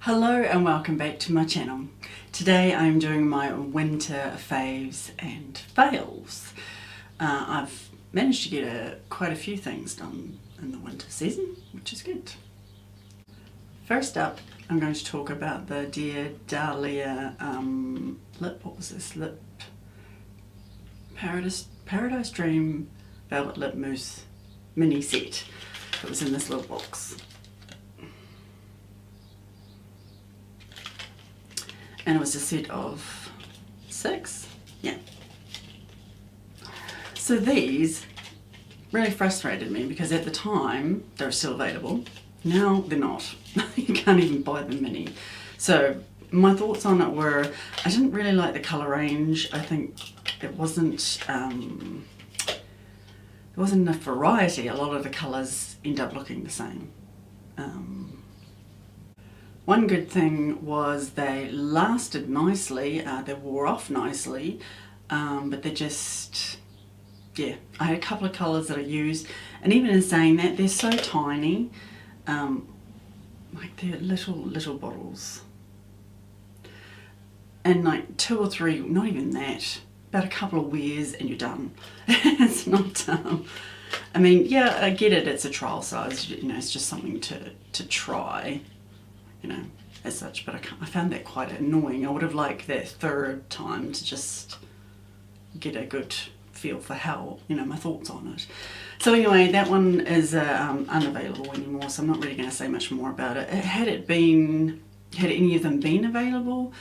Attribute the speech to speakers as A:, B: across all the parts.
A: Hello and welcome back to my channel. Today I'm doing my winter faves and fails. I've managed to get quite a few things done in the winter season, which is good. First up, I'm going to talk about the Dear Dahlia lip Paradise Dream Velvet Lip Mousse mini set. It was in this little box. And it was a set of 6, yeah. So these really frustrated me because at the time they were still available. Now they're not. You can't even buy them mini. So my thoughts on it were, I didn't really like the colour range. I think it wasn't, there wasn't enough variety. A lot of the colours end up looking the same. One good thing was they lasted nicely, they wore off nicely, but they just, yeah, I had a couple of colours that I used, and even in saying that, they're so tiny, like they're little bottles, and like 2 or 3, not even that, about a couple of wears and you're done. It's not, I mean, yeah, I get it, it's a trial size, you know, it's just something to try, you know, as such, but I found that quite annoying. I would have liked that third time to just get a good feel for how, you know, my thoughts on it. So anyway, that one is unavailable anymore, so I'm not really going to say much more about it. Had any of them been available,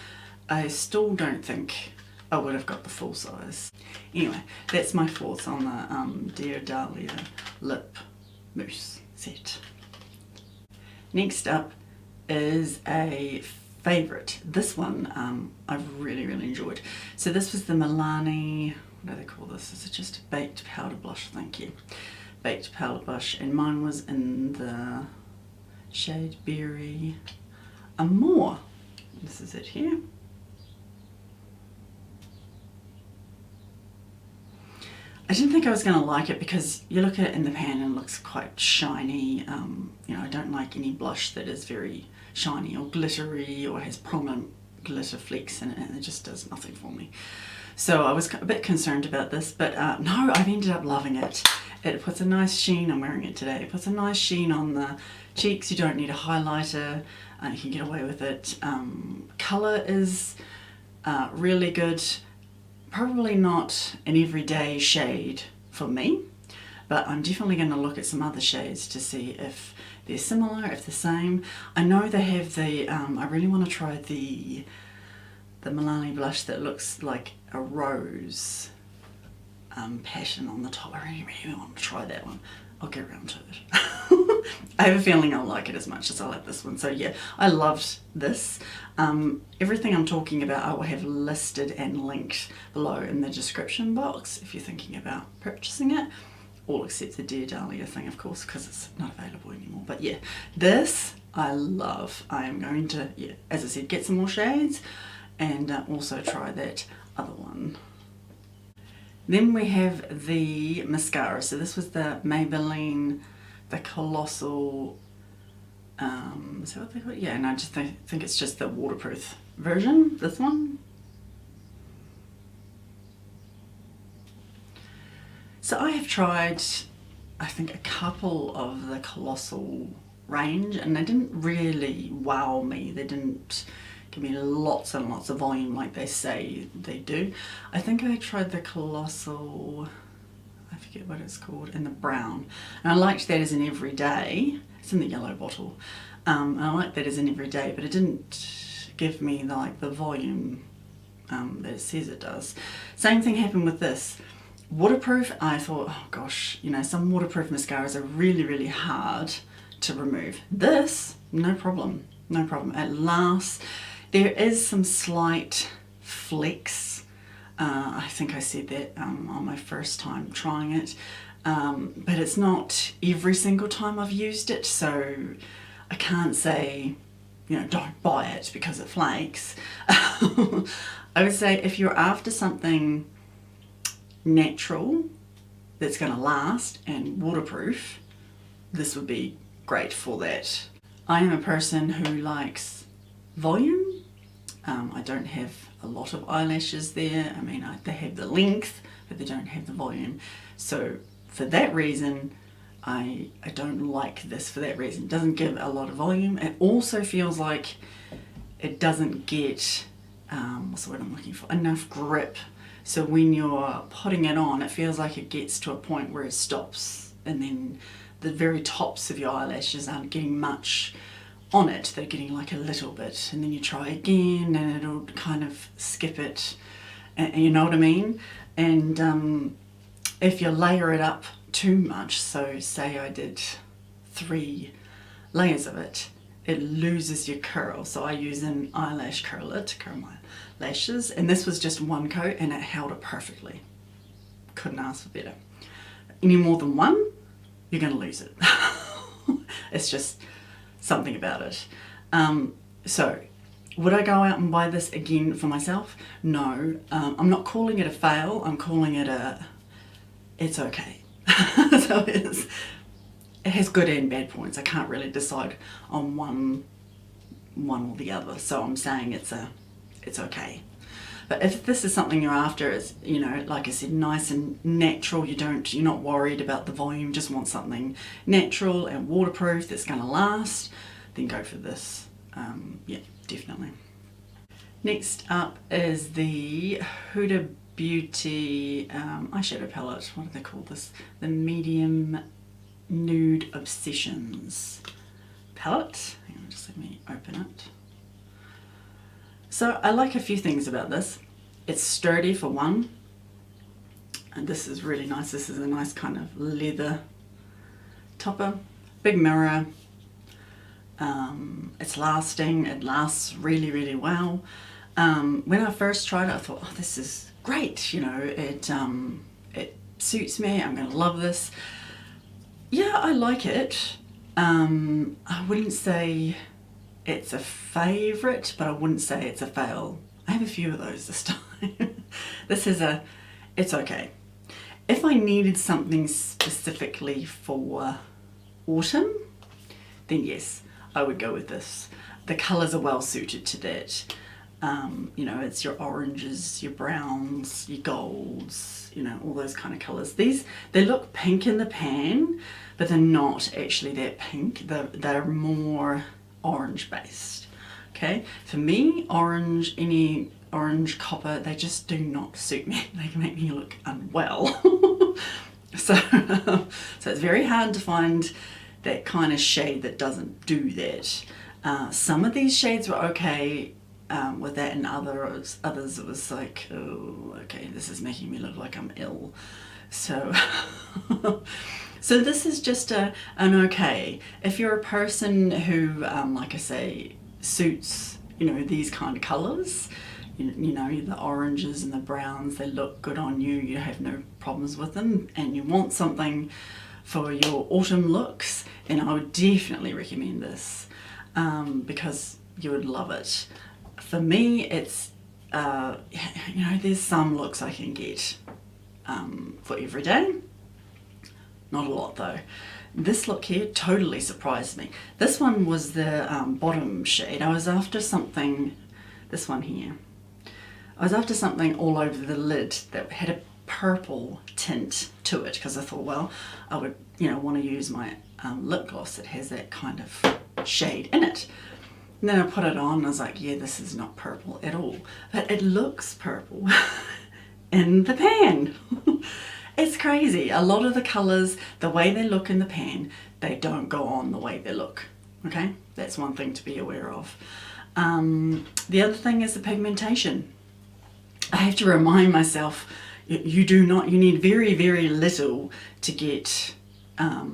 A: I still don't think I would have got the full size. Anyway, that's my thoughts on the Dear Dahlia Lip Mousse set. Next up is a favourite. This one I've really enjoyed. So this was the Milani, what do they call this? Is it just a baked powder blush? Thank you. Baked powder blush, and mine was in the shade Berry Amore. This is it here. I didn't think I was going to like it because you look at it in the pan and it looks quite shiny. You know, I don't like any blush that is very shiny or glittery or has prominent glitter flecks in it, and it just does nothing for me. So I was a bit concerned about this, but no, I've ended up loving it. It puts a nice sheen, I'm wearing it today, it puts a nice sheen on the cheeks. You don't need a highlighter, you can get away with it. Colour is really good. Probably not an everyday shade for me, but I'm definitely going to look at some other shades to see if they're similar, if the same. I know they have the, I really want to try the Milani blush that looks like a rose pattern on the top. I really want to try that one. I'll get around to it. I have a feeling I'll like it as much as I like this one. So yeah, I loved this. Everything I'm talking about I will have listed and linked below in the description box if you're thinking about purchasing it. All except the Dear Dahlia thing, of course, because it's not available anymore. But yeah, this I love. I am going to, yeah, as I said, get some more shades and also try that other one. Then we have the mascara. So this was the Maybelline The Colossal, is that what they call it? Yeah, and I just think it's just the waterproof version, this one. So I have tried, I think, a couple of the Colossal range, and they didn't really wow me. They didn't give me lots and lots of volume like they say they do. I think I tried the Colossal, I forget what it's called, in the brown, and I liked that as an everyday. It's in the yellow bottle. I liked that as an everyday, but it didn't give me the volume that it says it does. Same thing happened with this. Waterproof, I thought, oh gosh, you know, some waterproof mascaras are really hard to remove. This, no problem, no problem. It lasts. There is some slight flecks. I think I said that on my first time trying it, but it's not every single time I've used it, so I can't say, you know, don't buy it because it flakes. I would say if you're after something natural that's going to last and waterproof, this would be great for that. I am a person who likes volume. I don't have a lot of eyelashes there. I mean, they have the length, but they don't have the volume. So for that reason, I don't like this for that reason. It doesn't give a lot of volume. It also feels like it doesn't get, what's the word I'm looking for, enough grip. So when you're putting it on, it feels like it gets to a point where it stops, and then the very tops of your eyelashes aren't getting much on it. They're getting like a little bit, and then you try again and it'll kind of skip it, and you know what I mean? And if you layer it up too much, so say I did 3 layers of it, it loses your curl. So I use an eyelash curler to curl my lashes, and this was just 1 coat and it held it perfectly. Couldn't ask for better. Any more than 1, you're gonna lose it. It's just something about it. So would I go out and buy this again for myself? No. I'm not calling it a fail, I'm calling it it's okay. So it has good and bad points. I can't really decide on one or the other, so I'm saying it's okay. But if this is something you're after, it's, you know, like I said, nice and natural, you're not worried about the volume, just want something natural and waterproof that's going to last, then go for this. Yeah, definitely. Next up is the Huda Beauty eyeshadow palette. What do they call this? The Medium Nude Obsessions palette. Hang on, just let me open it. So I like a few things about this. It's sturdy for one, and this is really nice. This is a nice kind of leather topper, big mirror. It's lasting, it lasts really, really well. When I first tried it, I thought, oh, this is great, you know, it suits me, I'm gonna love this. Yeah, I like it. I wouldn't say it's a favourite, but I wouldn't say it's a fail. I have a few of those this time. This is it's okay. If I needed something specifically for autumn, then yes, I would go with this. The colours are well suited to that. You know, it's your oranges, your browns, your golds, you know, all those kind of colours. They look pink in the pan, but they're not actually that pink. They're more orange based. Okay, for me, any orange copper, they just do not suit me. They can make me look unwell. So it's very hard to find that kind of shade that doesn't do that. Some of these shades were okay with that, and others it was like, oh, okay, this is making me look like I'm ill. So so this is just an okay. If you're a person who, like I say, suits, you know, these kind of colours, you know, the oranges and the browns, they look good on you, you have no problems with them, and you want something for your autumn looks, and I would definitely recommend this because you would love it. For me, it's, you know, there's some looks I can get for every day. Not a lot though. This look here totally surprised me. This one was the bottom shade. I was after something, this one here. I was after something all over the lid that had a purple tint to it, because I thought, well, I would, you know, want to use my lip gloss that has that kind of shade in it. And then I put it on and I was like, yeah, this is not purple at all. But it looks purple in the pan. It's crazy. A lot of the colours, the way they look in the pan, they don't go on the way they look. Okay, that's one thing to be aware of. The other thing is the pigmentation. I have to remind myself, you need very, very little to get a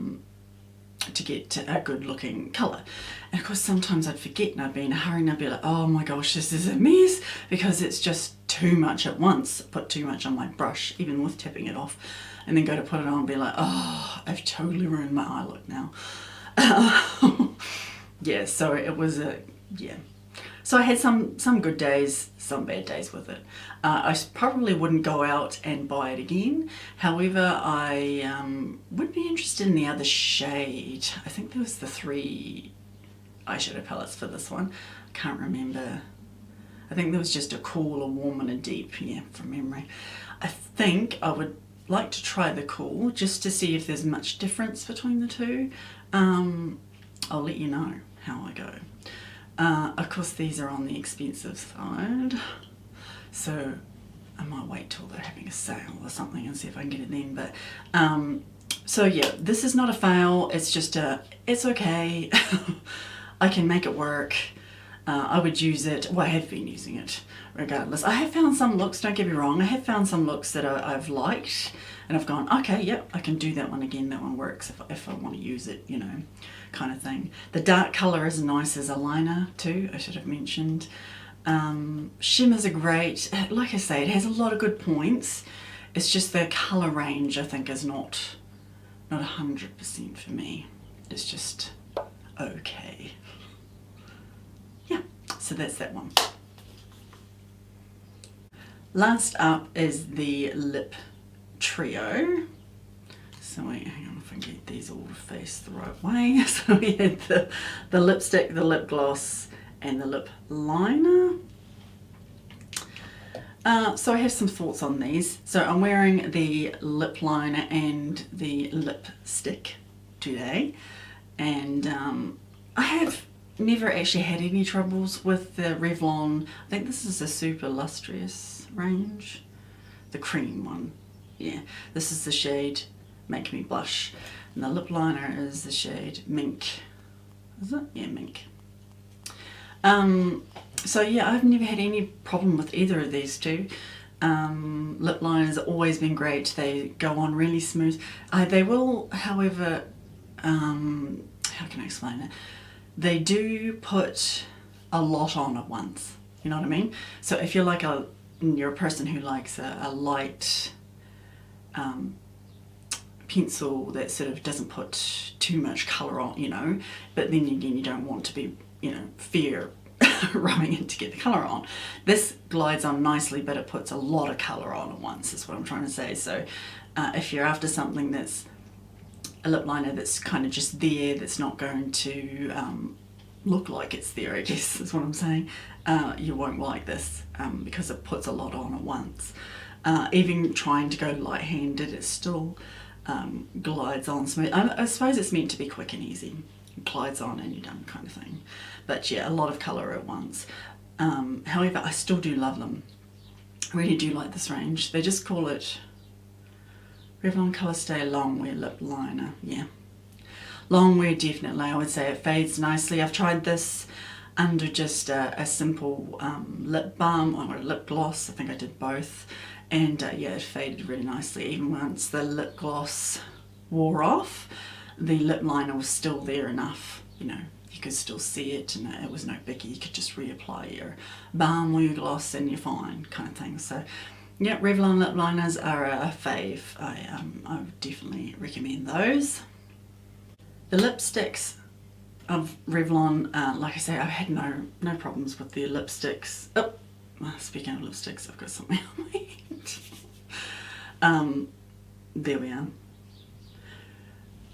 A: good looking colour. And of course sometimes I'd forget and I'd be in a hurry and I'd be like, oh my gosh, this is a mess, because it's just too much at once. Put too much on my brush, even with tipping it off, and then go to put it on and be like, oh, I've totally ruined my eye look now. Yeah, so it was yeah. So I had some good days, some bad days with it. I probably wouldn't go out and buy it again. However, I would be interested in the other shade. I think there was the 3 eyeshadow palettes for this one. I can't remember. I think there was just a cool, a warm and a deep, yeah, from memory. I think I would like to try the cool just to see if there's much difference between the two. I'll let you know how I go. Of course these are on the expensive side, so I might wait till they're having a sale or something and see if I can get it then. But so yeah, this is not a fail, it's just it's okay. I can make it work. I would use it, well I have been using it regardless. I have found some looks, don't get me wrong, I have found some looks that I've liked and I've gone, okay, yep, I can do that one again, that one works if I want to use it, you know, kind of thing. The dark colour is nice as a liner too, I should have mentioned. Shimmers are great, like I say, it has a lot of good points. It's just the colour range I think is not 100% for me. It's just okay. Yeah, so that's that one. Last up is the lip trio. So hang on if I can get these all faced the right way. So we had the lipstick, the lip gloss and the lip liner. So I have some thoughts on these. So I'm wearing the lip liner and the lipstick today, and I have never actually had any troubles with the Revlon. I think this is a super lustrous range, the cream one. Yeah, this is the shade Make Me Blush, and the lip liner is the shade Mink. Is it? Yeah, Mink. So yeah, I've never had any problem with either of these two. Lip liners have always been great. They go on really smooth. They will, however, how can I explain it? They do put a lot on at once. You know what I mean? So if you're like you're a person who likes a light pencil that sort of doesn't put too much colour on, you know, but then again you don't want to be, you know, fear rubbing it to get the colour on. This glides on nicely, but it puts a lot of colour on at once, is what I'm trying to say. So if you're after something that's a lip liner that's kind of just there, that's not going to look like it's there, I guess is what I'm saying, you won't like this because it puts a lot on at once. Even trying to go light-handed, it still glides on smooth. I suppose it's meant to be quick and easy. It glides on and you're done kind of thing. But yeah, a lot of colour at once. However, I still do love them. I really do like this range. They just call it Revlon Colour Stay Longwear Lip Liner. Yeah, longwear definitely. I would say it fades nicely. I've tried this under just a simple lip balm or a lip gloss. I think I did both, and yeah, it faded really nicely. Even once the lip gloss wore off, the lip liner was still there enough, you know, you could still see it, and it was no biggie. You could just reapply your balm or your gloss and you're fine, kind of thing. So yeah, Revlon lip liners are a fave. I would definitely recommend those. The lipsticks of Revlon, like I say, I've had no problems with their lipsticks. Oh, speaking of lipsticks, I've got something on my hand. There we are.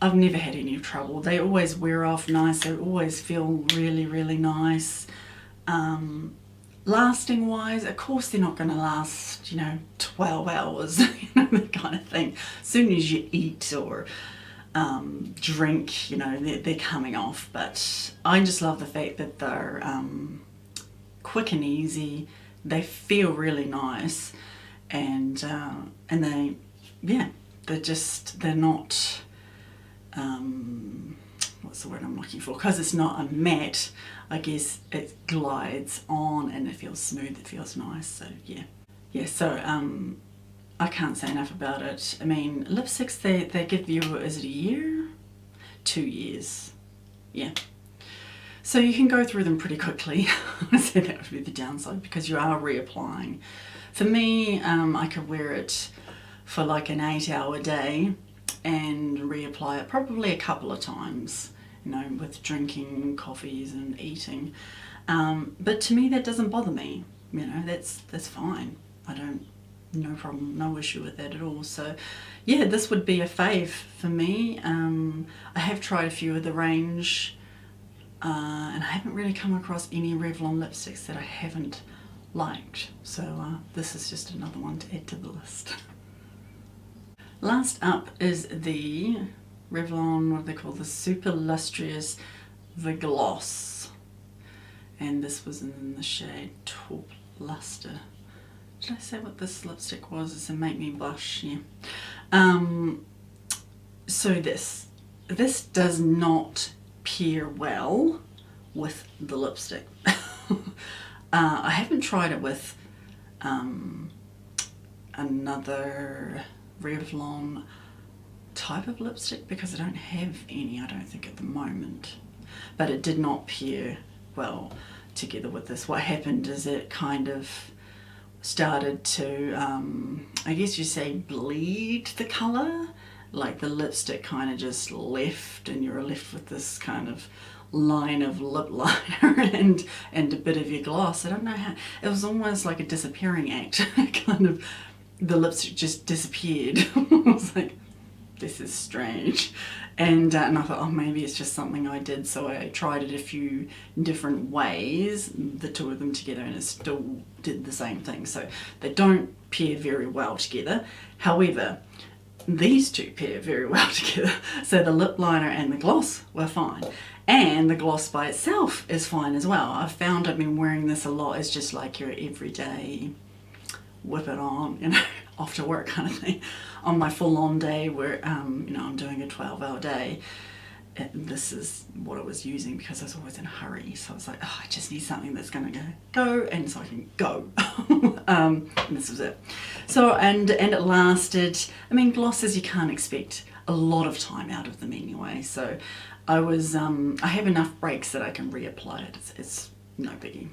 A: I've never had any trouble. They always wear off nice. They always feel really, really nice. Lasting wise, of course they're not going to last, you know, 12 hours, you know, that kind of thing. As soon as you eat or drink, you know, they're coming off. But I just love the fact that they're quick and easy. They feel really nice, and they, yeah, they're not, what's the word I'm looking for? Because it's not a matte, I guess it glides on and it feels smooth, it feels nice. So yeah, so I can't say enough about it. I mean, lipsticks, they give you, is it a year? 2 years, yeah. So you can go through them pretty quickly. So that would be the downside, because you are reapplying. For me, I could wear it for like an 8-hour day and reapply it probably a couple of times, you know, with drinking coffees and eating. But to me, that doesn't bother me. You know, that's fine. No problem, no issue with that at all. So yeah, this would be a fave for me. I have tried a few of the range. and I haven't really come across any Revlon lipsticks that I haven't liked, so this is just another one to add to the list. Last up is the Revlon, what do they call the Super Lustrous The Gloss, and this was in the shade Taupe Luster. Did I say what this lipstick was? It's a Make Me Blush, yeah. So this does not pair well with the lipstick. I haven't tried it with another Revlon type of lipstick because I don't have any, I don't think, at the moment. But it did not pair well together with this. What happened is it kind of started to, I guess you say, bleed the colour. Like the lipstick kind of just left, and you're left with this kind of line of lip liner and a bit of your gloss. I don't know how, it was almost like a disappearing act. Kind of, the lipstick just disappeared. I was like, this is strange. And I thought, oh, maybe it's just something I did, so I tried it a few different ways, the two of them together, and it still did the same thing. So they don't pair very well together. However, these two pair very well together. So the lip liner and the gloss were fine. And the gloss by itself is fine as well. I've found I've been wearing this a lot. It's just like your everyday whip it on, you know, off to work kind of thing. On my full-on day where, you know, I'm doing a 12-hour day, this is what I was using because I was always in a hurry. So I was like, oh, I just need something that's going to go, and so I can go. And this was it. So, and it lasted, I mean, glosses, you can't expect a lot of time out of them anyway. So I was, I have enough breaks that I can reapply it. It's no biggie.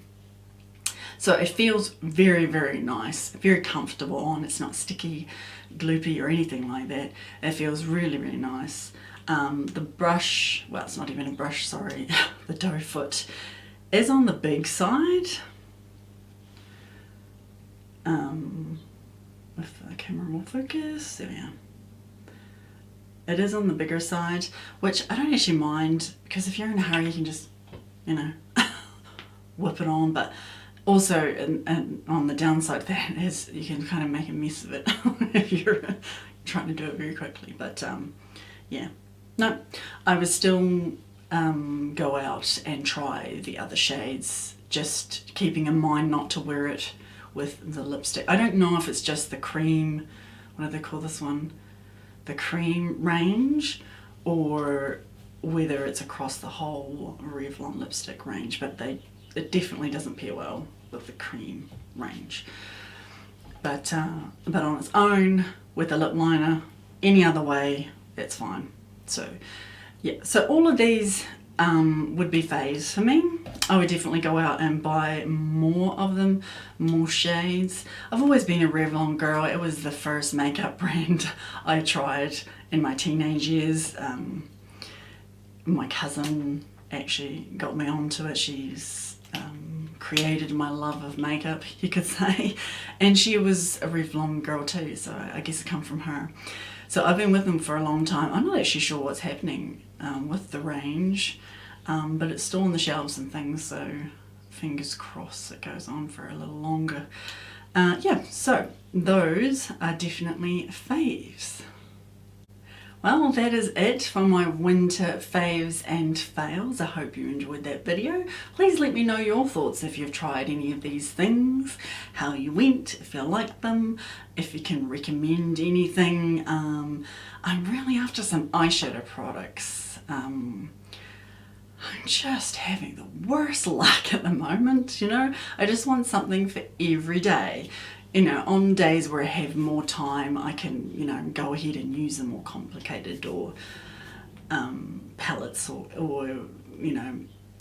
A: So it feels very, very nice, very comfortable on. It's not sticky, gloopy or anything like that. It feels really, really nice. The brush, well, it's not even a brush, sorry, the doe foot is on the big side. If the camera will focus, there we are. It is on the bigger side, which I don't actually mind, because if you're in a hurry, you can just, you know, whip it on. But also, and on the downside of that is you can kind of make a mess of it if you're trying to do it very quickly. But yeah, no, I would still go out and try the other shades, just keeping in mind not to wear it with the lipstick. I don't know if it's just the Creme, what do they call this one? The Creme range, or whether it's across the whole Revlon lipstick range, but it definitely doesn't pair well with the Creme range. But on its own, with a lip liner, any other way, it's fine. So yeah, so all of these would be Faves for me. I would definitely go out and buy more of them, more shades. I've always been a Revlon girl. It was the first makeup brand I tried in my teenage years. My cousin actually got me onto it. She's created my love of makeup, you could say, and she was a Revlon girl too, so I guess it come from her. So I've been with them for a long time. I'm not actually sure what's happening with the range, but it's still on the shelves and things, so fingers crossed it goes on for a little longer. Yeah, so those are definitely Faves. Well, that is it for my winter faves and fails. I hope you enjoyed that video. Please let me know your thoughts if you've tried any of these things, how you went, if you liked them, if you can recommend anything. I'm really after some eyeshadow products. I'm just having the worst luck at the moment, you know. I just want something for every day. You know, on days where I have more time, I can, you know, go ahead and use the more complicated or palettes or, you know,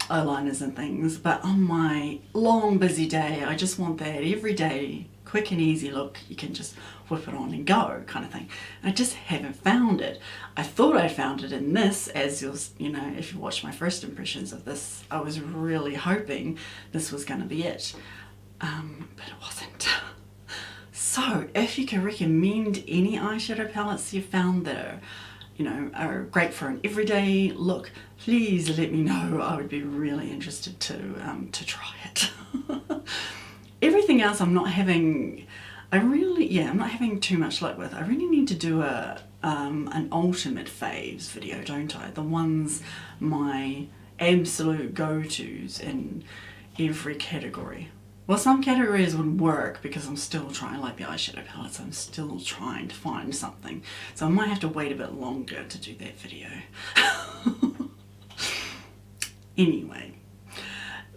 A: eyeliners and things. But on my long, busy day, I just want that every day, quick and easy look. You can just whip it on and go kind of thing. I just haven't found it. I thought I found it in this, as you'll, you know, if you watch my first impressions of this, I was really hoping this was going to be it. But it wasn't. So if you can recommend any eyeshadow palettes you found that are, you know, are great for an everyday look, please let me know. I would be really interested to try it. Everything else I'm not having, I'm not having too much luck with. I really need to do an ultimate faves video, don't I? The ones, my absolute go-tos in every category. Well, some categories would work because I'm still trying, like the eyeshadow palettes, I'm still trying to find something. So I might have to wait a bit longer to do that video. Anyway,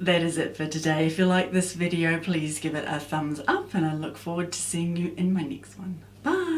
A: that is it for today. If you like this video, please give it a thumbs up, and I look forward to seeing you in my next one. Bye!